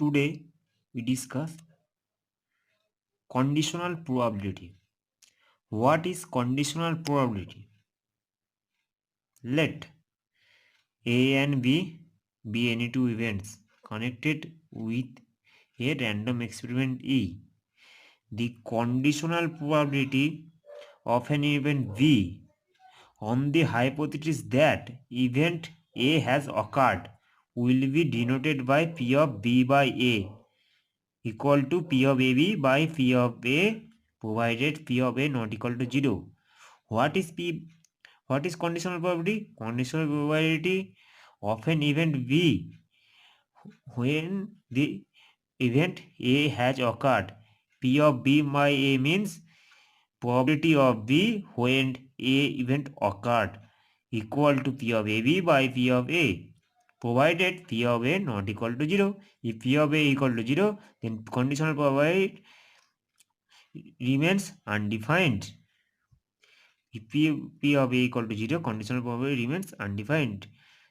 Today we discuss conditional probability. What is conditional probability? Let A and B be any two events connected with a random experiment E. The conditional probability of an event V on the hypothesis that event A has occurred will be denoted by P of B by A equal to P of AB by P of A provided P of A not equal to 0. What is P? What is conditional probability? Conditional probability of an event V when the event A has occurred. P of B by A means probability of B when A event occurred equal to P of AB by P of A provided P of A not equal to 0. If P of A equal to 0, then conditional probability remains undefined. If P of A equal to 0, conditional probability remains undefined.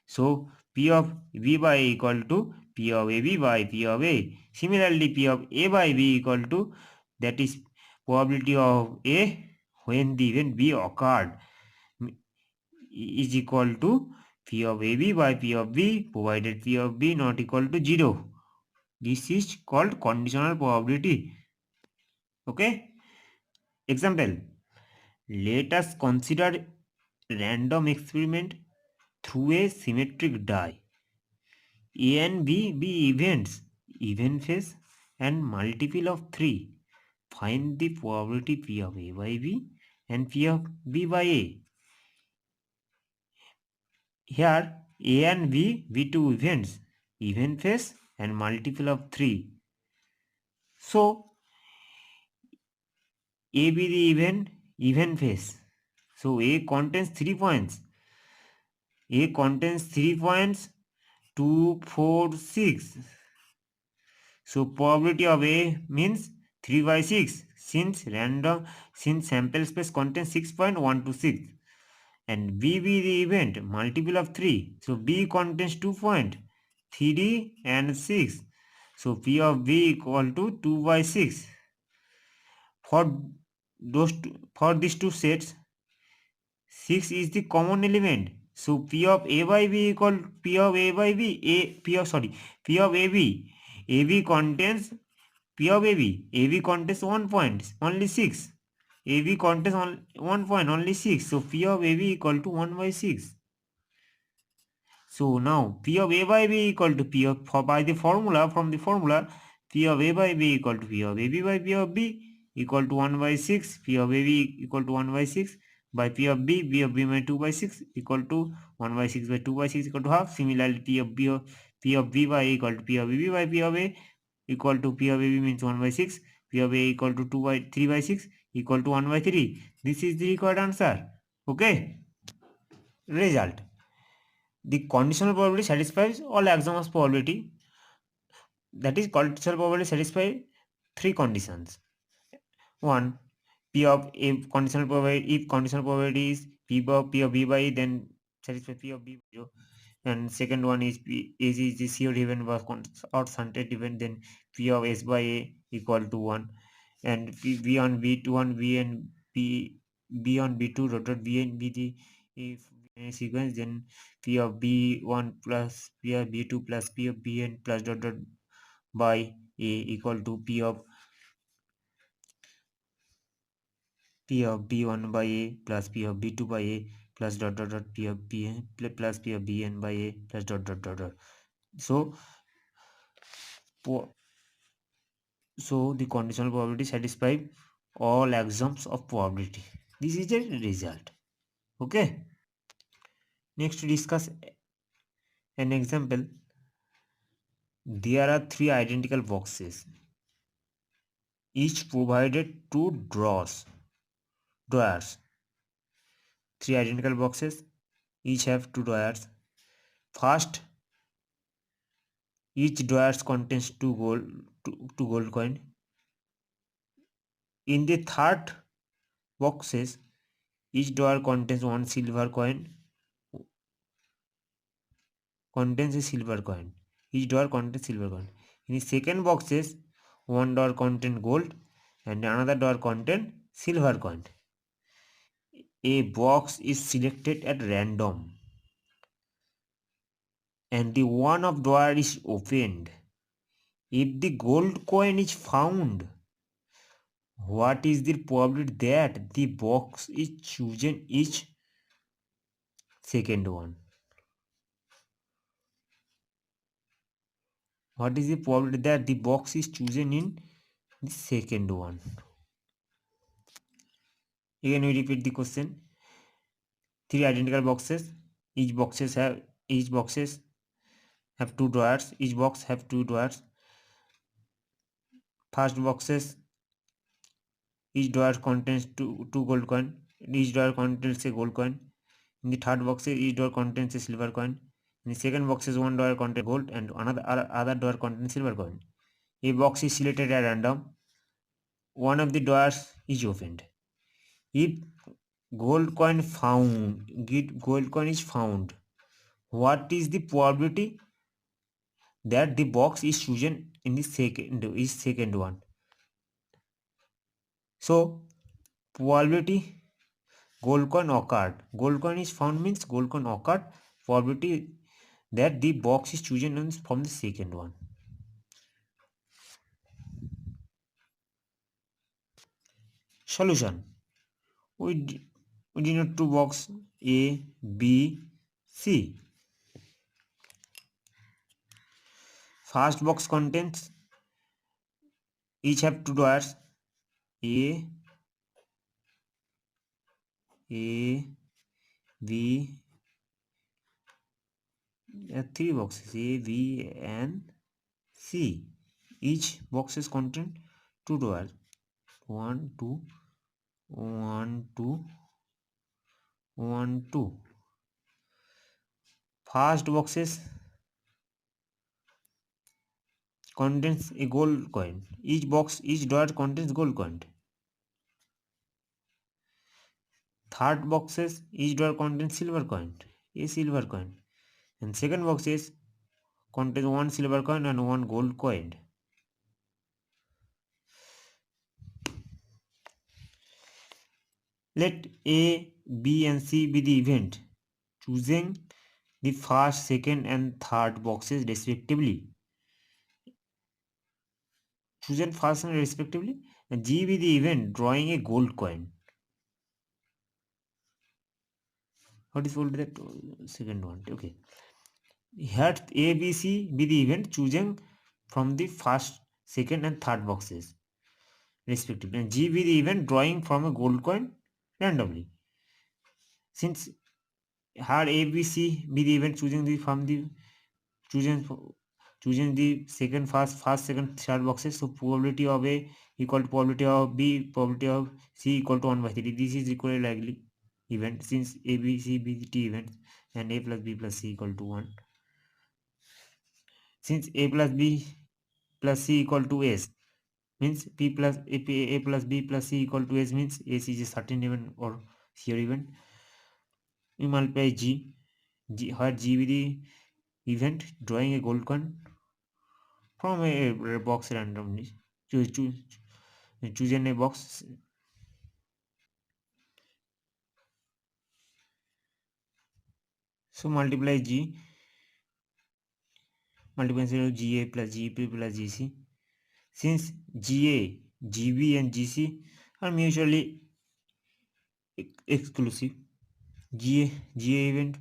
So P of B by A equal to P of AB by P of A. Similarly, P of A by B equal to, that is probability of A when the event B occurred, is equal to P of AB by P of B provided P of B not equal to 0. This is called conditional probability. Okay. Example. Let us consider random experiment through a symmetric die. A and B be events, event phase and multiple of 3. Find the probability P of A by B and P of B by A. Here A and B be two events, event phase and multiple of 3. So A be the event phase. So A contains 3 points. A contains 3 points, 2, 4, 6. So probability of A means 3 by 6 since sample space contains 6.126, and B be the event multiple of 3. So B contains 2 points, 3 and 6. So P of B equal to 2 by 6. For these two sets, 6 is the common element. So P of A by B equal P of A by B. P of AB. AB contains P of AB. AB contains 1 point, only 6. AB contains 1 point, only 6. So P of AB equal to 1 by 6. So now P of A by B equal to P of, by the formula, from the formula, P of A by B equal to P of AB by P of B equal to 1 by 6. P of AB equal to 1 by 6 by P of B, P of B by 2 by 6 equal to 1 by 6 by 2 by 6 equal to half. Similarly, P of B by A equal to P of AB by P of A equal to P of AB means 1 by 6. P of A equal to 2 by 3 by 6 equal to 1 by 3. This is the required answer. Okay. Result. The conditional probability satisfies all axioms of probability. That is, conditional probability satisfies 3 conditions. 1. P of A conditional probability, if conditional probability is P of B by A, then satisfy P of B by 0. And second one is P is the COD event or shunted event, then P of S by A equal to 1. And B on B2 on B and B on B2 dot B and B the if sequence, then P of B1 plus P of B2 plus P of Bn plus dot by A equal to P of B1 by A plus P of B2 by A plus dot P of Bn plus P of Bn by A plus dot So the conditional probability satisfy all axioms of probability. This is the result. Okay. Next, to discuss an example. There are 3 identical boxes, each provided 2 drawers. 3 identical boxes, each have 2 drawers. First, each drawer contains 2 gold coin. In the third boxes, each drawer contains 1 silver coin. Each drawer contains silver coin. In the second boxes, $1 contain gold and another dollar contain silver coin. A box is selected at random and the one of drawer is opened. If the gold coin is found, what is the probability that the box is chosen each second one? What is the probability that the box is chosen in the second one? Again, we repeat the question. Three identical boxes. Each boxes have two drawers. Each box have two drawers. First boxes, each drawer contains two gold coin. Each drawer contains a gold coin. In the third boxes, each drawer contains a silver coin. In the second boxes, one drawer contains gold and other drawer contains silver coin. A box is selected at random. One of the drawers is opened. If gold coin is found, what is the probability that the box is chosen in the second one? So probability gold coin occurred. Gold coin is found means gold coin occurred. Probability that the box is chosen from the second one. Solution. We denote two box A, B, C. First box contains each have two drawers A, B, three boxes A, B, and C. Each boxes contain two drawers. 1, 2, 1, 2, 1, 2. First boxes contains a gold coin. Each drawer contains gold coin. Third boxes, each drawer contains silver coin, a silver coin. And second boxes contains one silver coin and one gold coin. Let A, B and C be the event, choosing the first, second and third boxes respectively. Chosen first and respectively. And G be the event, drawing a gold coin. What is called that second one? Okay. Here A, B, C be the event, choosing from the first, second and third boxes respectively. And G be the event, drawing from a gold coin randomly. Since here A, B, C be the event, choosing the second, first, second, third boxes. So probability of A equal to probability of B, probability of C equal to 1 by 3. This is equally likely event since A, B, C be the T events and A plus B plus C equal to 1. Since A plus B plus C equal to S means A plus B plus C equal to S means S is a certain event or shear event. We multiply G where G be the event, drawing a gold coin from a box randomly. Choosing a box. So multiply G, multiply GA plus GP plus GC. Since GA, GB and GC are mutually exclusive, GA event,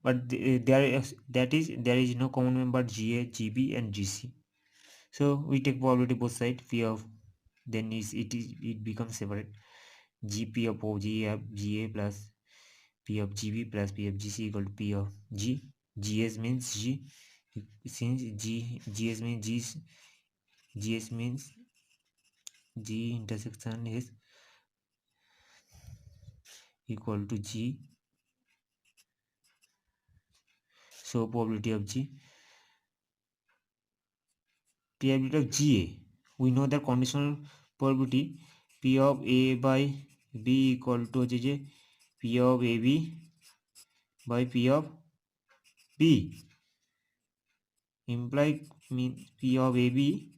but there is no common member GA, GB and GC. So we take probability both sides, P of then it becomes separate. GP of GA plus P of GB plus P of GC equal to P of G. GS means G. Since GS means G, GS means G intersection is equal to G. So probability of GA. We know the conditional probability P of A by B equal to P of AB by P of B. imply means P of AB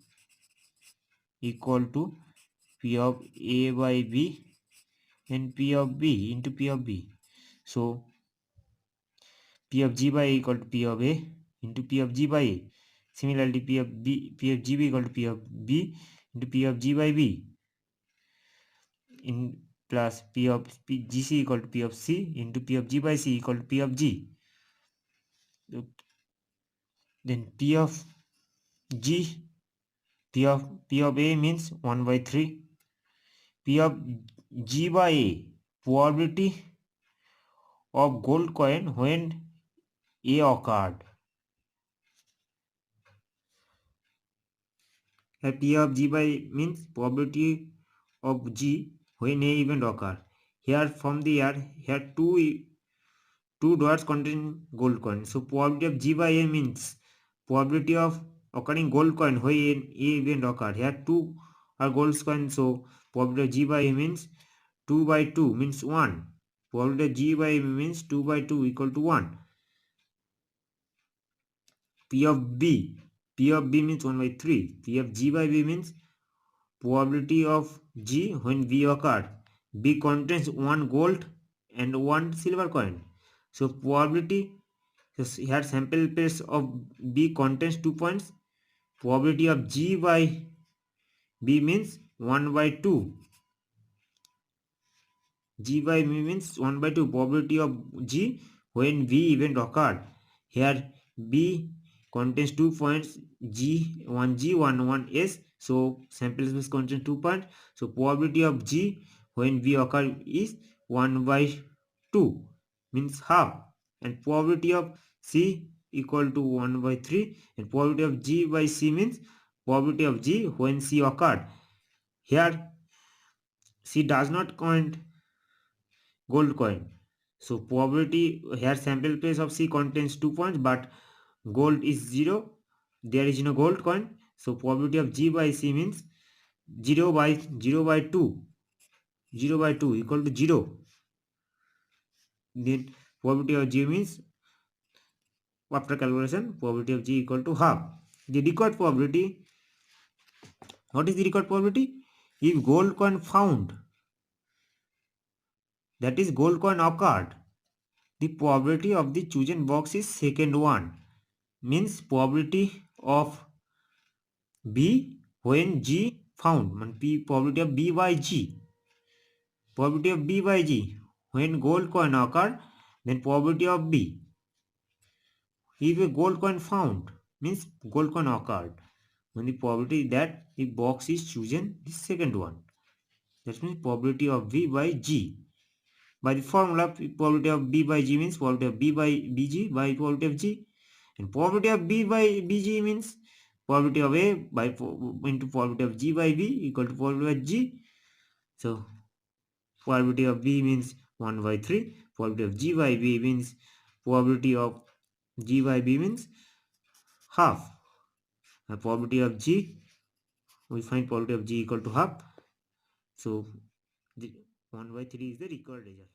equal to P of A by B and P of B into P of B. So P of G by A equal to P of A into P of G by A. Similarly, P of GB equal to P of B into P of G by B in plus P of GC equal to P of C into P of G by C equal to P of G. Then P of G, P of A means 1 by 3. P of G by A, probability of gold coin when A occurred. P of G by means probability of G when A event occur. Here from the here two dots contain gold coin. So probability of G by A means probability of occurring gold coin when A event occur. Here two are gold coin. So probability of G by A means 2 by 2 means 1. Probability of G by A means 2 by 2 equal to 1. P of B means 1 by 3. P of G by B means probability of G when B occurred. B contains 1 gold and 1 silver coin. So probability, so here sample space of B contains 2 points. Probability of G by B means 1 by 2. G by B means 1 by 2. Probability of G when V event occurred. Here B contains 2 points, G 1G 1 S. So sample space contains 2 points. So probability of G when V occur is 1 by 2 means half, and probability of C equal to 1 by 3, and probability of G by C means probability of G when C occurred. Here C does not count gold coin. So probability here sample space of C contains 2 points, but gold is 0. There is no gold coin. So probability of G by C means 0 by 2. 0 by 2 equal to 0. Then probability of G means, after calculation, probability of G equal to half. The required probability, what is the required probability? If gold coin found, that is gold coin occurred, the probability of the chosen box is second one, means probability of B when G found, probability of B by G. Probability of B by G when gold coin occurred, then probability of B. If a gold coin found means gold coin occurred, when the probability that the box is chosen, the second one. That means probability of B by G. By the formula, probability of B by G means probability of B by BG by probability of G. And probability of B by BG means probability of A by into probability of G by B equal to probability of G. So probability of B means 1 by 3. Probability of G by B means probability of G by B means half. And probability of G, we find probability of G equal to half. So the 1 by 3 is the required result.